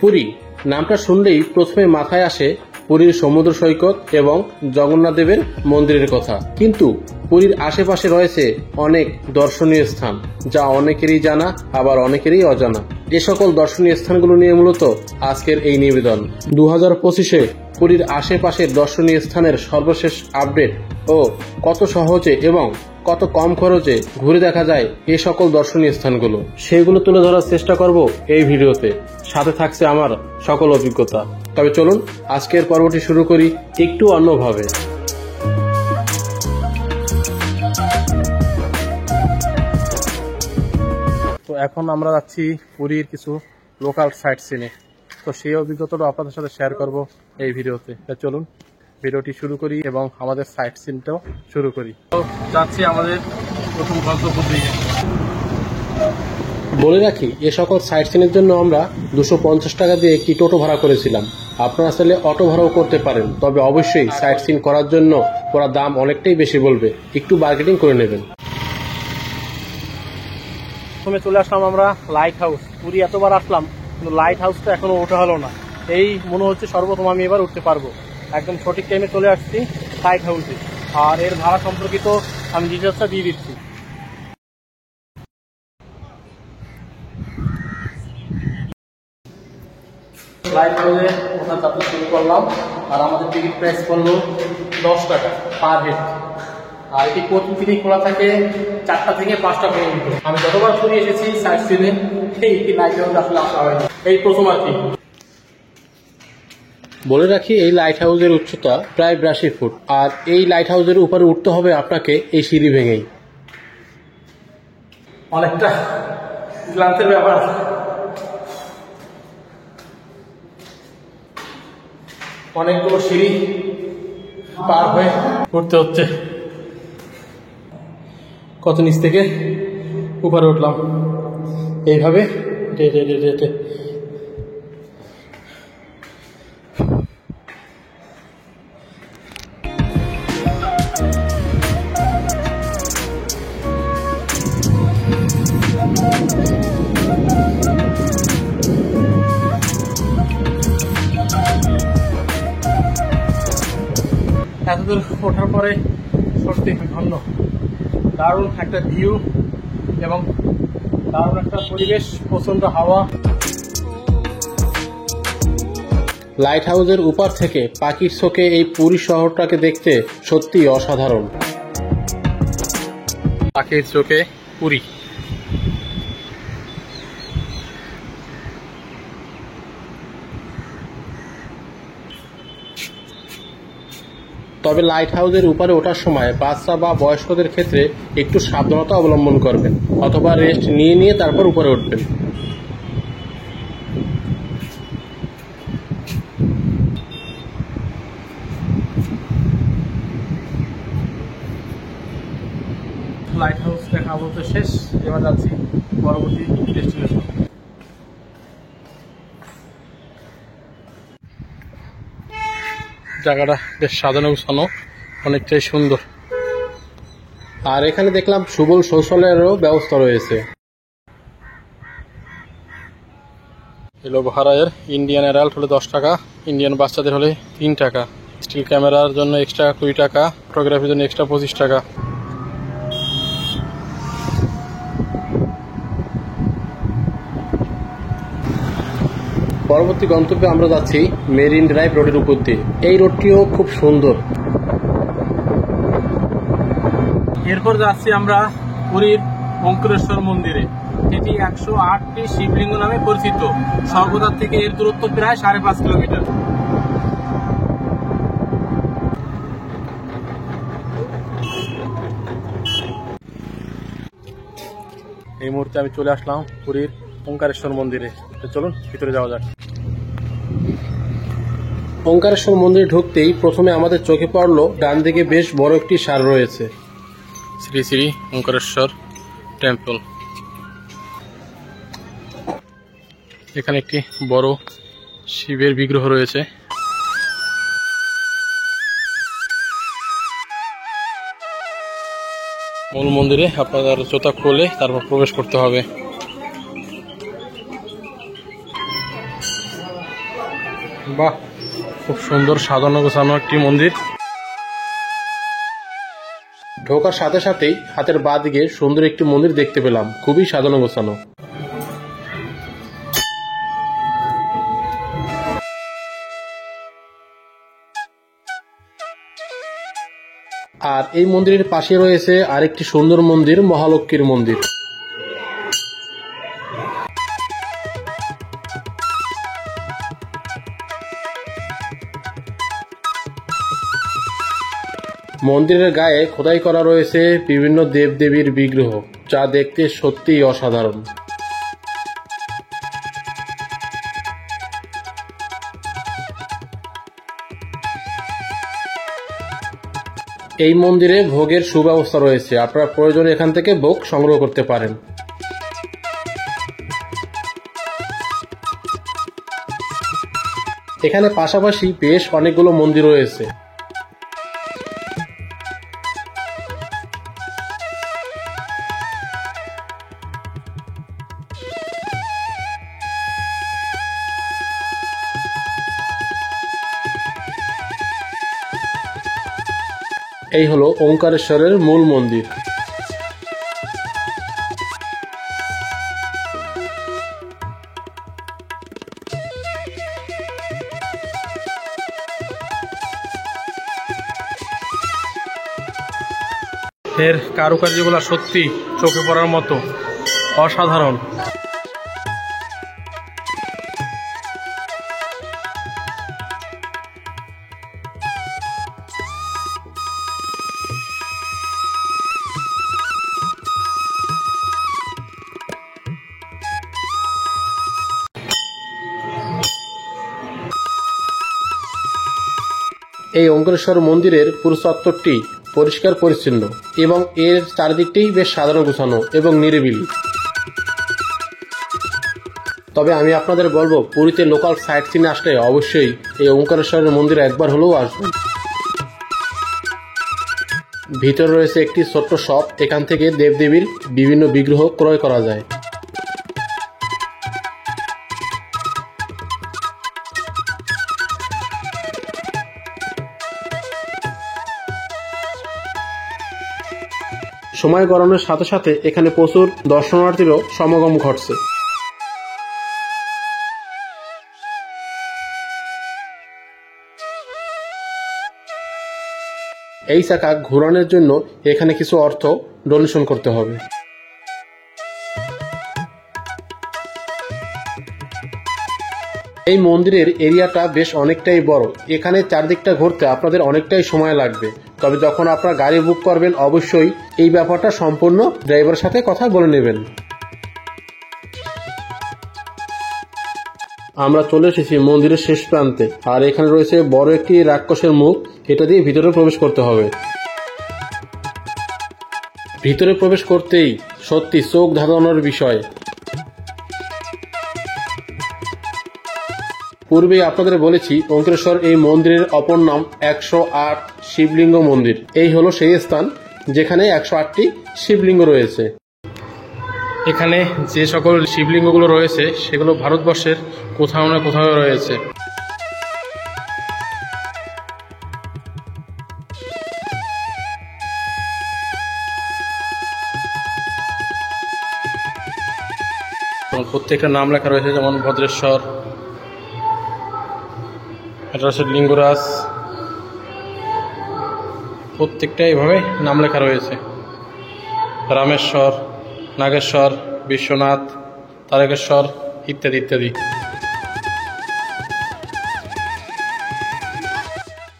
পুরী নামটা শুনলেই প্রথমে মাথায় আসে পুরীর সমুদ্র সৈকত এবং জগন্নাথ দেবের মন্দিরের কথা, কিন্তু পুরীর আশেপাশে রয়েছে অনেক দর্শনীয় স্থান, যা অনেকেরই জানা আবার অনেকেরই অজানা। এ সকল দর্শনীয় স্থানগুলো নিয়ে মূলত আজকের এই নিবেদন। 2025-এ পুরীর আশেপাশের দর্শনীয় স্থানের সর্বশেষ আপডেট ও কত সহজে এবং কত কম খরচে ঘুরে দেখা যায় এ সকল দর্শনীয় স্থানগুলো, সেগুলো তুলে ধরার চেষ্টা করব এই ভিডিওতে। সাথে থাকছে আমার সকল অভিজ্ঞতা। তবে চলুন আজকের পর্বটি শুরু করি একটু অন্যভাবে। তো এখন আমরা যাচ্ছি পুরীর কিছু লোকাল সাইট সিনে। তো সেই অভিজ্ঞতাটা আপনাদের সাথে শেয়ার করব এই ভিডিওতে। চলুন ভিডিওটি শুরু করি এবং আমাদের সাইট সিনটাও শুরু করি। তো যাচ্ছি আমাদের প্রথম গন্তব্যের দিকে। বলে রাখি, এ সকল সাইট সিনের জন্য আমরা 250 টাকা দিয়ে একটি টোটো ভাড়া করেছিলাম। আপনারা চাইলে অটো ভাড়াও করতে পারেন, তবে অবশ্যই সাইট সিন করার জন্য ওরা দাম অনেকটাই বেশি বলবে, একটু বার্গেনিং করে নেবেন। প্রথমে চলে আসলাম আমরা লাইট হাউস। পুরী এতবার আসলাম কিন্তু লাইট হাউসটা এখনো ওঠা হলো না। এই মনে হচ্ছে সর্বপ্রথম আমি এবার উঠতে পারবো। একদম সঠিক টাইমে চলে আসছি লাইট হাউসে, আর এর ভাড়া সম্পর্কিত আমি ডিটেলসটা দিয়ে দিচ্ছি। লাইট হাউসে ওঠার যাত্রা শুরু করলাম, আর আমাদের টিকিট প্রাইস পড়লো 10 টাকা পার হেড। আর এটি প্রতিদিনই খোলা থাকে 4টা থেকে 5টা পর্যন্ত। আমি যতবার পুরী এসেছি সাইট সিনে এই লাইট হাউসে আসলে আসা হয়নি, এই প্রথম আর কি। বলে রাখি, এই লাইট হাউসের উচ্চতা প্রায় 82 ফুট, আর এই লাইট হাউসের উপরে উঠতে হবে আপনাকে এই সিঁড়ি ভেঙেই। অনেকটা ক্লান্তির ব্যাপার। অনেকগুলো সিঁড়ি পার হয়ে উঠতে হচ্ছে। কত নিচ থেকে উপরে উঠলাম এইভাবে হেঁটে হেঁটে হেঁটে। এতদূর ওঠার পরে সত্যি ধন্য, দারুণ একটা ভিউ এবং দারুণ একটা পরিবেশ, প্রচন্ড হাওয়া। লাইট হাউসের উপর থেকে পাখির চোখে এই পুরী শহরটাকে দেখতে সত্যি অসাধারণ। পাখির চোখে পুরী। তবে লাইট হাউসের উপরে ওঠার সময় বাচ্চা বা বয়স্কদের ক্ষেত্রে একটু সাবধানতা অবলম্বন করবেন, অথবা রেস্ট নিয়ে নিয়ে তারপর উপরে উঠবেন। লাইট হাউস দেখা বলতে শেষ, এবার যাচ্ছি পরবর্তী ডেস্টিনেশন। জায়গাটা বেশ সাজানো গুছানো, অনেকটাই সুন্দর। আর এখানে দেখলাম সুবল শৌচালয়েরও ব্যবস্থা রয়েছে। এলো ভাড়ায়ের ইন্ডিয়ান অ্যাডাল্ট হলে 10 টাকা, ইন্ডিয়ান বাচ্চাদের হলে 3 টাকা, স্টিল ক্যামেরার জন্য এক্সট্রা 20 টাকা, ফটোগ্রাফির জন্য এক্সট্রা 25 টাকা। পরবর্তী গন্তব্যে আমরা যাচ্ছি মেরিন ড্রাইভ রোডের উপর দিয়ে। এই রোডটিও খুব সুন্দর। এরপর যাচ্ছি আমরা পুরীর ওঙ্কারেশ্বর মন্দিরে, এটি 108টি শিবলিঙ্গ নামে পরিচিত। সর্বদার থেকে এর দূরত্ব প্রায় 5.5 কিলোমিটার। এই মুহূর্তে আমি চলে আসলাম পুরীর ওঙ্কারেশ্বর মন্দিরে। চলুন ভিতরে যাওয়া যাক। ওঙ্কারেশ্বর মন্দিরে ঢুকতেই প্রথমে আমাদের চোখে পড়লো ডান দিকে বেশ বড় একটি সার রয়েছে, শ্রী শ্রী ওঙ্কারেশ্বর টেম্পল। এখানে একটি বড় শিবের বিগ্রহ রয়েছে। মূল মন্দিরে আপনাদের জুতা খুলে তারপর প্রবেশ করতে হবে। বাহ, খুব সুন্দর সাজানো গোছানো একটি মন্দির। ঢোকার সাথে সাথেই হাতের বাঁ দিকে সুন্দর একটি মন্দির দেখতে পেলাম, খুবই সাজানো গোছানো। আর এই মন্দিরের পাশে রয়েছে আরেকটি সুন্দর মন্দির, মহালক্ষ্মীর মন্দির। মন্দিরের গায়ে খোদাই করা রয়েছে বিভিন্ন দেবদেবীর বিগ্রহ, যা দেখতে সত্যিই অসাধারণ। এই মন্দিরে ভোগের সুব্যবস্থা রয়েছে, আপনারা প্রয়োজনে এখান থেকে ভোগ সংগ্রহ করতে পারেন। এখানে পাশাপাশি বেশ অনেকগুলো মন্দির রয়েছে। এই হলো ওঙ্কারেশ্বরের মূল মন্দির। এর কারুকার্যগুলো সত্যি চোখে পড়ার মতো, অসাধারণ। এই ওঙ্কারেশ্বর মন্দিরের পুরো চত্বরটি পরিষ্কার পরিচ্ছন্ন এবং এর চারিদিকটি বেশ সাজানো গোছানো এবং নিরিবিলি। তবে আমি আপনাদের বলবো, পুরীতে লোকাল সাইট সিনে আসলে অবশ্যই এই ওঙ্কারেশ্বরের মন্দিরে একবার হলেও আসবেন। ভিতরে রয়েছে একটি ছোট্ট শপ, এখান থেকে দেবদেবীর বিভিন্ন বিগ্রহ ক্রয় করা যায়। সময় গড়ানোর সাথে সাথে এখানে প্রচুর দর্শনার্থীরও সমাগম ঘটছে। এই চাকা ঘোরানোর জন্য এখানে কিছু অর্থ ডোনেশন করতে হবে। এই মন্দিরের এরিয়াটা বেশ অনেকটাই বড়, এখানে চারদিকটা ঘুরতে আপনাদের অনেকটাই সময় লাগবে। তবে যখন আপনারা গাড়ি বুক করবেন অবশ্যই এই ব্যাপারটা সম্পূর্ণ ড্রাইভারের সাথে কথা বলে নেবেন। আমরা চলে এসেছি মন্দিরের শেষ প্রান্তে, আর এখানে রয়েছে বড় একটি রাক্ষসের মুখ, এটা দিয়ে ভিতরে প্রবেশ করতে হবে। ভিতরে প্রবেশ করতেই সত্যি চোখ ধাঁধানোর বিষয়। পূর্বে আপনাদের বলেছি ওঙ্কারেশ্বর এই মন্দিরের অপর নাম 108 শিবলিঙ্গ মন্দির। এই হলো সেই স্থান যেখানে 108টি শিবলিঙ্গ রয়েছে। এখানে যে সকল শিবলিঙ্গগুলো রয়েছে সেগুলো ভারতবর্ষের কোথাও না কোথাও রয়েছে। প্রত্যেকটা নাম লেখা রয়েছে, যেমন ভদ্রেশ্বর, এটা হচ্ছে লিঙ্গরাজ, প্রত্যেকটা এভাবে নাম লেখা রয়েছে। রামেশ্বর, নাগেশ্বর, বিশ্বনাথ, তারকেশ্বর ইত্যাদি ইত্যাদি।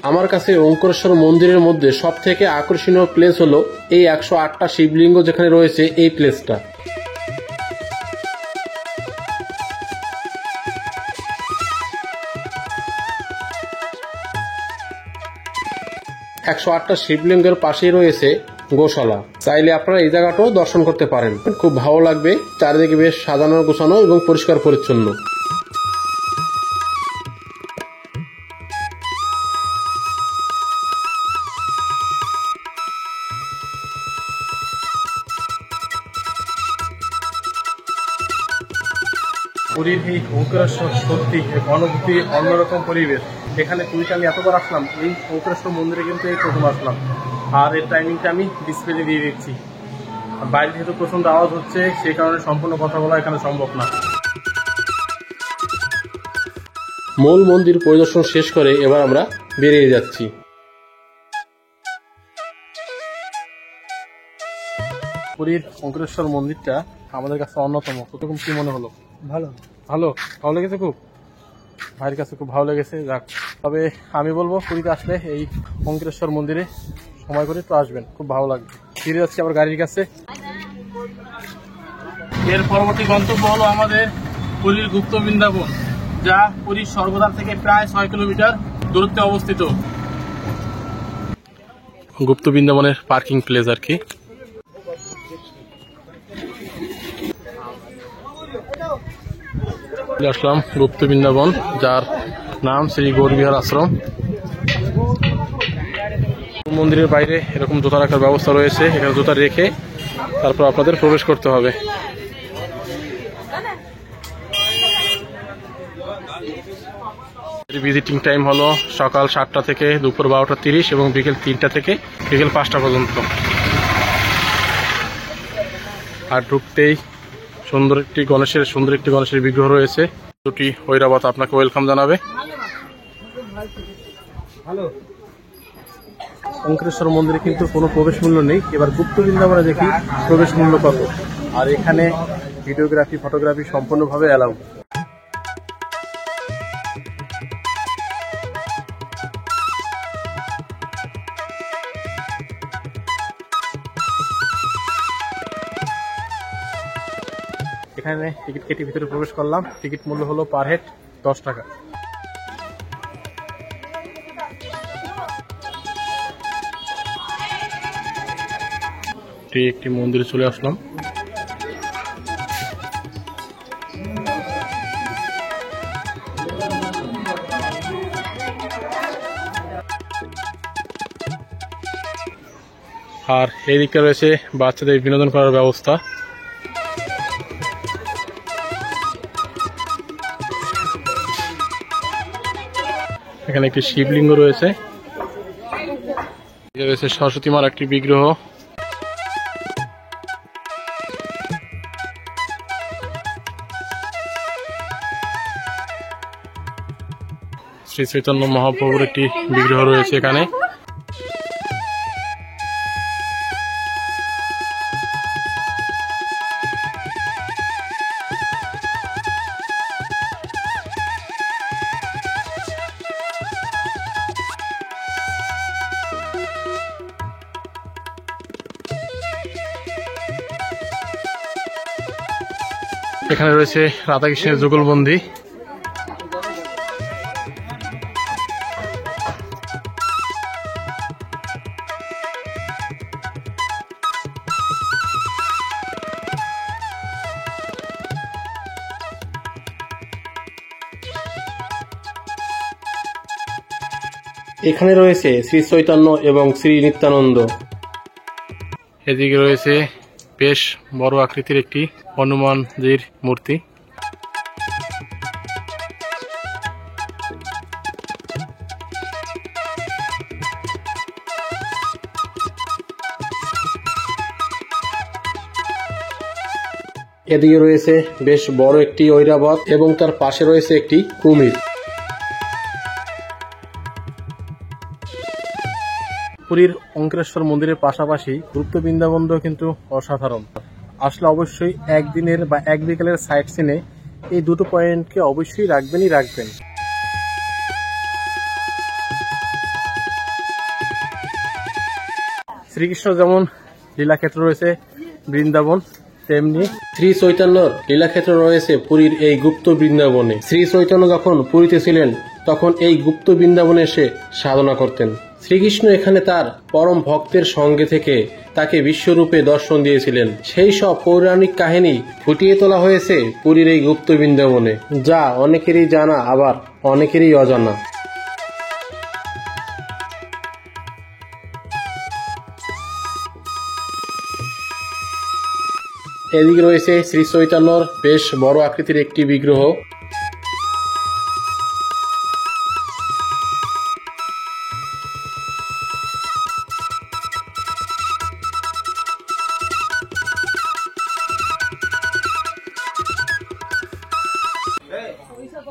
আমার কাছে ওঙ্কারেশ্বর মন্দিরের মধ্যে সব থেকে আকর্ষণীয় প্লেস হলো এই 108টা শিবলিঙ্গ যেখানে রয়েছে এই প্লেসটা। একশো আটটা শিবলিঙ্গের পাশেই রয়েছে গোশালা, চাইলে আপনারা এই জায়গাটাও দর্শন করতে পারেন, খুব ভালো লাগবে। চারিদিকে বেশ সাজানো গোছানো এবং পরিষ্কার পরিচ্ছন্ন। পুরীর এই ওঙ্কারেশ্বর সত্যি এক অনুভূতি, অন্যরকম পরিবেশ। এখানে পুরীতে আমি এতবার আসলাম, এই ওঙ্কারেশ্বর মন্দিরে কিন্তু এই প্রথম আসলাম। আর এর টাইমিংটা আমি ডিসপ্লে দিয়ে দিচ্ছি। বাইরে যেহেতু প্রচণ্ড আওয়াজ হচ্ছে, সেই কারণে সম্পূর্ণ কথা বলা এখানে সম্ভব না। মূল মন্দির পরিদর্শন শেষ করে এবার আমরা বেরিয়ে যাচ্ছি। পুরীর ওঙ্কারেশ্বর মন্দিরটা আমাদের কাছে অন্যতম। প্রথম কি মনে হলো? ভালো ভালো ভালো লেগেছে খুব। ভাইয়ের কাছে খুব ভালো লেগেছে। যাক, তবে আমি বলবো পুরীতে আসলে এই ওঙ্কারেশ্বর মন্দিরে সময় করে একটু আসবেন, খুব ভালো লাগবে। ফিরে যাচ্ছি আবার গাড়ির কাছে। এর পরবর্তী গন্তব্য হলো আমাদের পুরীর গুপ্ত বৃন্দাবন, যা পুরীর সর্বদ্বার থেকে প্রায় 6 কিলোমিটার দূরত্বে অবস্থিত। গুপ্ত বৃন্দাবনের পার্কিং প্লেস আর কি। আসলাম গুপ্ত বৃন্দাবন, যার নাম শ্রী গৌরবিহার আশ্রম। মন্দিরের বাইরে এরকম জুতা রাখার ব্যবস্থা রয়েছে, এখানে জুতা রেখে তারপর আপনাদের প্রবেশ করতে হবে। ভিজিটিং টাইম হলো সকাল 7টা থেকে দুপুর 12টা 30 এবং বিকেল 3টা থেকে বিকেল 5টা পর্যন্ত। আর ঢুকতেই সুন্দর একটি গণেশের বিগ্রহ রয়েছে। দুটি ঐরাবত আপনাকে ওয়েলকাম জানাবে। ওঙ্কারেশ্বর মন্দিরে কিন্তু কোনো প্রবেশ মূল্য নেই। এবার গুপ্ত বৃন্দাবনে দেখি প্রবেশ মূল্য কত। আর এখানে ভিডিওগ্রাফি, ফটোগ্রাফি সম্পূর্ণভাবে অ্যালাউ। এখানে টিকিট কেটে ভিতরে প্রবেশ করলাম। টিকিট মূল্য হলো পার হেড 10 টাকা। একটি মন্দিরে চলে আসলাম। আর এই দিকটা রয়েছে বাচ্চাদের বিনোদন করার ব্যবস্থা। এখানে একটি শিবলিঙ্গ রয়েছে, সরস্বতী মার একটি বিগ্রহ। শ্রী চৈতন্য মহাপ্রভুর একটি বিগ্রহ রয়েছে এখানে। এখানে রয়েছে রাধাকৃষ্ণের যুগলবন্দি। এখানে রয়েছে শ্রী চৈতন্য এবং শ্রী নিত্যানন্দ। এদিকে রয়েছে বেশ বড় আকৃতির একটি হনুমানজির মূর্তি। এদিকে রয়েছে বেশ বড় একটি ঐরাবত এবং তার পাশে রয়েছে একটি কুমির। পুরীর ওঙ্কারেশ্বর মন্দিরের পাশাপাশি গুপ্ত বৃন্দাবনও কিন্তু অসাধারণ। আসলে অবশ্যই একদিনের বা এক বিকেলের সাইট সিনে এই দুটো পয়েন্টকে অবশ্যই রাখবেন। শ্রীকৃষ্ণ যেমন লীলাক্ষেত্র রয়েছে বৃন্দাবন, তেমনি শ্রী চৈতন্যর লীলাক্ষেত্র রয়েছে পুরীর এই গুপ্ত বৃন্দাবনে। শ্রী চৈতন্য যখন পুরীতে ছিলেন তখন এই গুপ্ত বৃন্দাবনে এসে সাধনা করতেন। শ্রীকৃষ্ণ এখানে তার পরম ভক্তের সঙ্গে থেকে তাকে বিশ্বরূপে দর্শন দিয়েছিলেন। সেই সব পৌরাণিক কাহিনী ফুটিয়ে তোলা হয়েছে পুরীর এই গুপ্ত বৃন্দাবনে, যা অনেকেরই জানা আবার অনেকেরই অজানা। এদিকে রয়েছে শ্রী চৈতন্যর বেশ বড় আকৃতির একটি বিগ্রহ।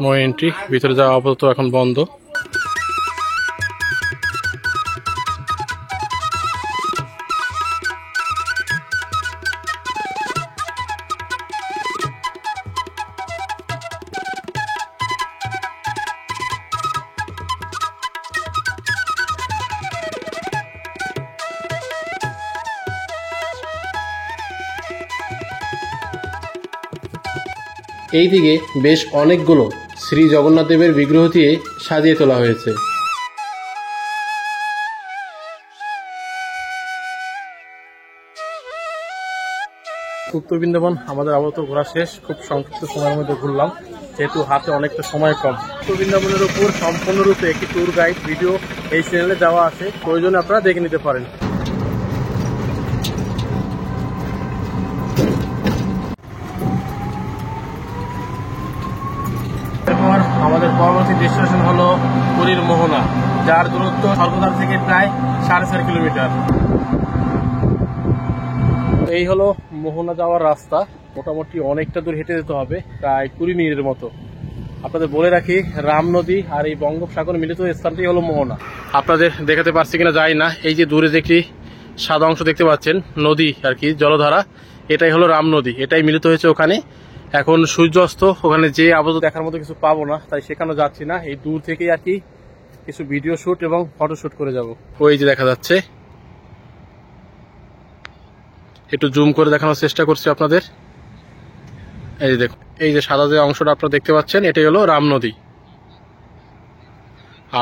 নো এন্ট্রি, ভিতরে যাওয়া আপাতত এখন বন্ধ। এইদিকে বেশ অনেকগুলো শ্রী জগন্নাথ দেবের বিগ্রহ দিয়ে সাজিয়ে তোলা হয়েছে। উত্তর বৃন্দাবন আমাদের আপাতত ঘোরা শেষ। খুব সংক্ষিপ্ত সময়ের মধ্যে ঘুরলাম, যেহেতু হাতে অনেকটা সময় কম। উত্তর বৃন্দাবনের উপর সম্পূর্ণরূপে একটি ট্যুর গাইড ভিডিও এই চ্যানেলে দেওয়া আছে, প্রয়োজনে আপনারা দেখে নিতে পারেন। এরপর আমাদের পরবর্তী ডেস্টিনেশন হলো পুরীর মোহনা, যার দূরত্ব স্বর্গদ্বার থেকে প্রায় 4.5 কিলোমিটার। এই হলো মোহনা যাওয়ার রাস্তা। মোটামুটি অনেকটা দূর হেঁটে যেতে হবে, প্রায় 20 মিনিটের মতো। আপনাদের বলে রাখি, রাম নদী আর এই বঙ্গোপসাগর মিলিত স্থানটি হলো মোহনা। আপনাদের দেখাতে পারছি কিনা জানি না, এই যে দূরে যে একটি সাদা অংশ দেখতে পাচ্ছেন, নদী আর কি, জলধারা, এটাই হলো রাম নদী। এটাই মিলিত হয়েছে ওখানে। এখন সূর্যাস্ত, ওখানে যে আপাতত দেখার মতো কিছু পাবো না, তাই সেখানেও যাচ্ছি না। এই দূর থেকেই আর কি কিছু ভিডিও শুট এবং ফটো শুট করে যাব। ওই যে দেখা যাচ্ছে, একটু জুম করে দেখানোর চেষ্টা করছি আপনাদের। এই যে দেখুন, এই যে সাদা যে অংশটা আপনারা দেখতে পাচ্ছেন, এটাই হলো রাম নদী,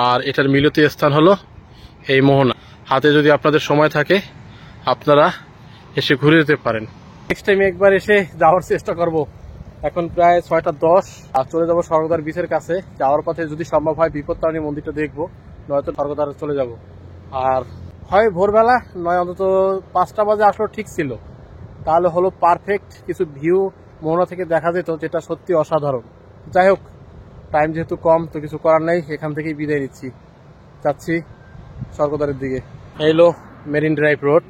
আর এটার মিলিত স্থান হলো এই মোহনা। হাতে যদি আপনাদের সময় থাকে আপনারা এসে ঘুরে যেতে পারেন। নেক্সট টাইম একবার এসে যাওয়ার চেষ্টা করব। এখন প্রায় 6:10, আর চলে যাব স্বর্গদ্বার বিচের কাছে। যাওয়ার পথে যদি সম্ভব হয় বিপত্তারিণী মন্দিরটা দেখবো, নয়তো স্বর্গদ্বারে চলে যাব। আর হয় ভোরবেলা, নয় অন্তত 5টা বাজে আসলেও ঠিক ছিল, তাহলে হলো পারফেক্ট কিছু ভিউ মোহনা থেকে দেখা যেত, যেটা সত্যি অসাধারণ। যাই হোক, টাইম যেহেতু কম, তো কিছু করার নেই, এখান থেকেই বিদায় নিচ্ছি। যাচ্ছি স্বর্গদ্বারের দিকে। এই হলো মেরিন ড্রাইভ রোড,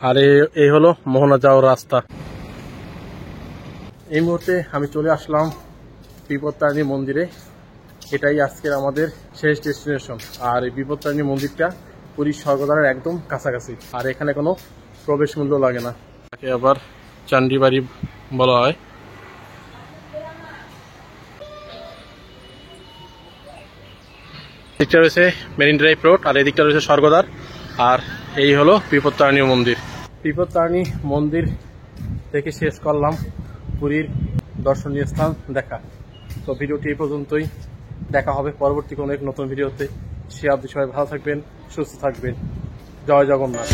আর এই হলো মোহনা যাওয়ার রাস্তা। এই মুহূর্তে আমি চলে আসলাম বিপত্তারিণী মন্দিরে। এটাই আজকের আমাদের শেষ ডেস্টিনেশন। আর এই বিপত্তারিণী মন্দিরটা পুরীর স্বর্গদ্বারের একদম কাছাকাছি, আর এখানে কোনো প্রবেশ মূল্য লাগে না। তাকে আবার চান্ডিবাড়ি বলা হয়। এদিকটা রয়েছে মেরিন ড্রাইভ রোড, আর এদিকটা রয়েছে স্বর্গদ্বার, আর এই হলো বিপত্তারিণী মন্দির। বিপত্তারিণী মন্দির থেকে শেষ করলাম পুরীর দর্শনীয় স্থান দেখা। তো ভিডিওটি এই পর্যন্তই, দেখা হবে পরবর্তী কোনো এক নতুন ভিডিওতে। সে অবধি সবাই ভালো থাকবেন, সুস্থ থাকবেন। জয় জগন্নাথ।